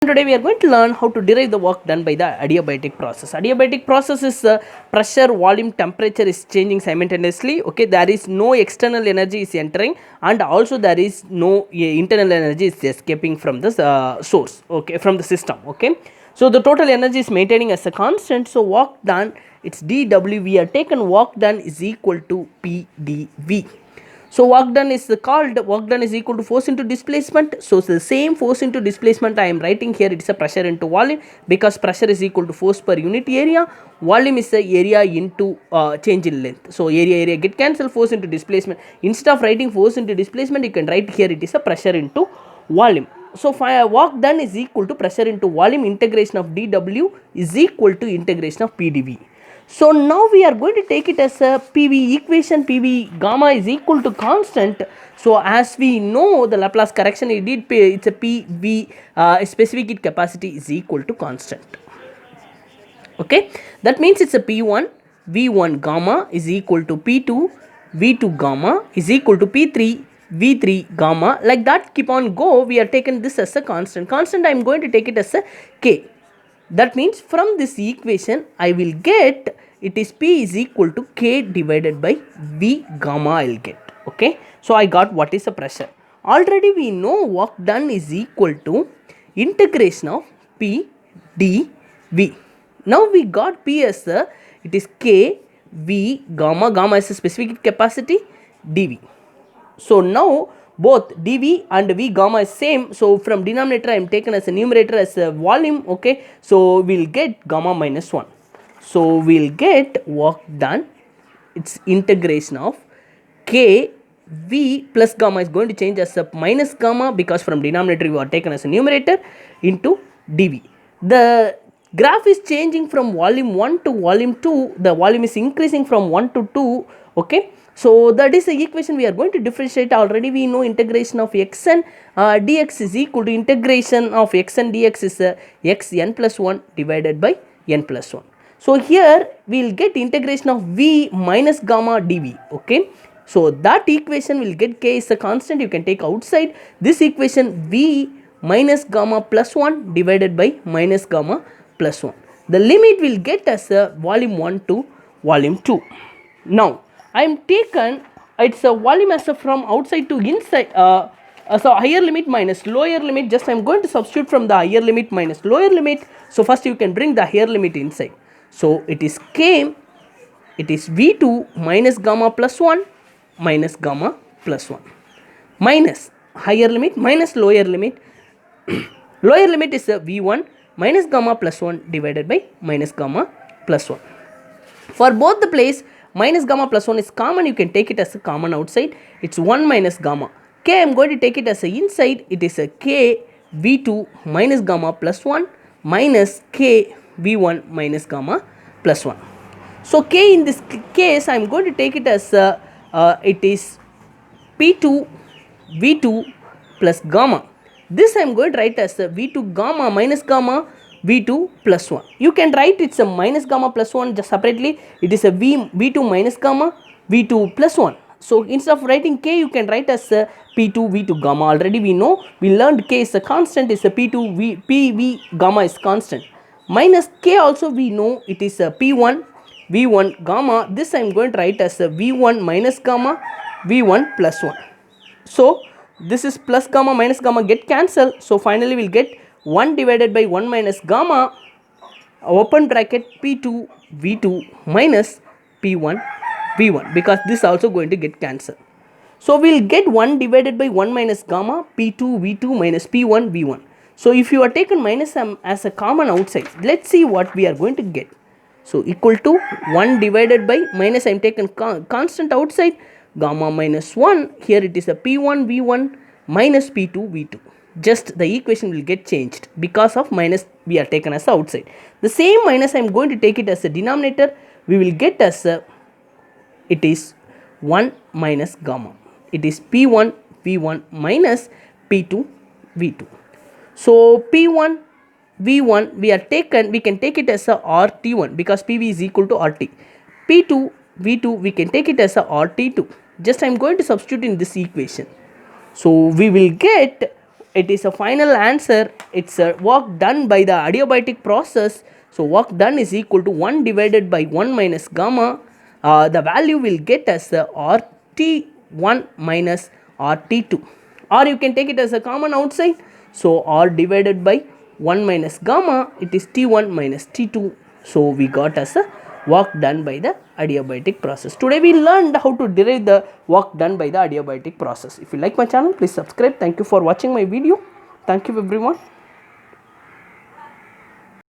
Today we are going to learn how to derive the work done by the adiabatic process. Adiabatic process is pressure, volume, temperature is changing simultaneously. Okay, there is no external energy is entering, and also there is no internal energy is escaping from the source. Okay, from the system. Okay, so the total energy is maintaining as a constant. So work done, it's dW. We are taken work done is equal to PdV. So work done is called work done is equal to force into displacement. So the same force into displacement I am writing here, it's a pressure into volume, because pressure is equal to force per unit area, volume is the area into change in length. So area get cancelled, force into displacement. Instead of writing force into displacement, you can write here it is a pressure into volume. So work done is equal to pressure into volume, integration of dW is equal to integration of PdV. So now we are going to take it as a PV equation. PV gamma is equal to constant. So as we know the Laplace correction, it's a PV specific heat capacity is equal to constant. Okay, that means it's a P1 V1 gamma is equal to P2 V2 gamma is equal to P3 V3 gamma. Like that, keep on go. We are taking this as a constant. I am going to take it as a K. That means from this equation I will get it is P is equal to K divided by V gamma I will get. Okay, so I got what is the pressure. Already we know work done is equal to integration of P dV. Now we got P as it is K V gamma is a specific capacity dV. So now both dV and V gamma is same. So from denominator I am taken as a numerator as a volume. Okay, so we will get gamma minus 1. So we will get work done, its integration of K V plus gamma is going to change as a minus gamma, because from denominator we are taken as a numerator, into dV. The graph is changing from volume 1 to volume 2. The volume is increasing from 1 to 2. Okay, so that is the equation we are going to differentiate. Already we know integration of xn dx is equal to integration of xn dx is xn plus 1 divided by n plus 1. So here we will get integration of V minus gamma dV. Okay, so that equation will get K is a constant, you can take outside. This equation V minus gamma plus 1 divided by minus gamma plus 1. The limit will get as a volume 1 to volume 2. Now I am taken it's a volume as a from outside to inside. So higher limit minus lower limit, just I am going to substitute from the higher limit minus lower limit. So first you can bring the higher limit inside. So it is K, it is V2 minus gamma plus 1 minus gamma plus 1 minus higher limit minus lower limit. Lower limit is a V1 minus gamma plus 1 divided by minus gamma plus 1. For both the place, minus gamma plus 1 is common, you can take it as a common outside. It's 1 minus gamma. K I am going to take it as a inside, it is a K V2 minus gamma plus 1 minus K V1 minus gamma plus 1. So K in this case I am going to take it as it is P2 V2 plus gamma. This I am going to write as V2 gamma minus gamma V2 plus 1. You can write it's a minus gamma plus 1 just separately. It is a V2 minus gamma V2 plus 1. So instead of writing K, you can write as P2 V2 gamma. Already we know, we learned K is a constant, is a PV gamma is constant. Minus K also we know it is a P1 V1 gamma. This I am going to write as a V1 minus gamma V1 plus 1. So this is plus gamma minus gamma get cancelled. So finally we will get 1 divided by 1 minus gamma open bracket P2 V2 minus P1 V1, because this also going to get cancelled. So we will get 1 divided by 1 minus gamma P2 V2 minus P1 V1. So if you are taken minus as a common outside, let's see what we are going to get. So equal to 1 divided by minus I am taken constant outside, gamma minus 1, here it is a P1 V1 minus P2 V2. Just the equation will get changed because of minus we are taken as outside. The same minus I am going to take it as a denominator, we will get as a, it is 1 minus gamma. It is P1 V1 minus P2 V2. So P1 V1 we can take it as a RT1, because PV is equal to RT. P2 V2 we can take it as a RT2. Just I am going to substitute in this equation. So we will get, it is a final answer it's a work done by the adiabatic process. So work done is equal to 1 divided by 1 minus gamma. The value will get as the RT1 minus RT2, or you can take it as a common outside. So R divided by 1 minus gamma, it is T1 minus T2. So we got as a work done by the adiabatic process. Today we learned how to derive the work done by the adiabatic process. If you like my channel, please subscribe. Thank you for watching my video. Thank you everyone.